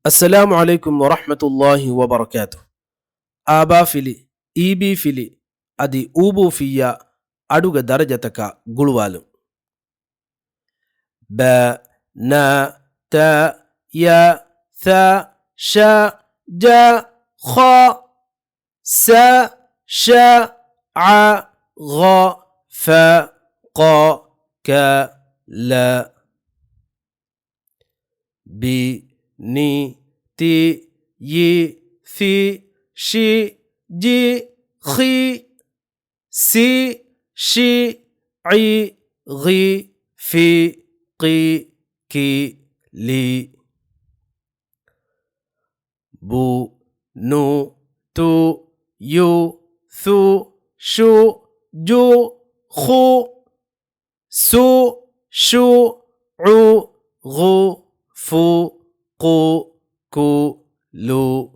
السلام عليكم ورحمة الله وبركاته. آبا فيلي إيبي فيلي أدي أوبو فيا أدوغ درجتك قلوالو. با نا تا يا ثا شا جا خا سا شا ع غا فا قا كا لا بي ني تي يي في شي جي خي سي شي عي غي في قي كي لي بو نو تو يو ثو شو جو خو سو شو عو غو فو قو كو لو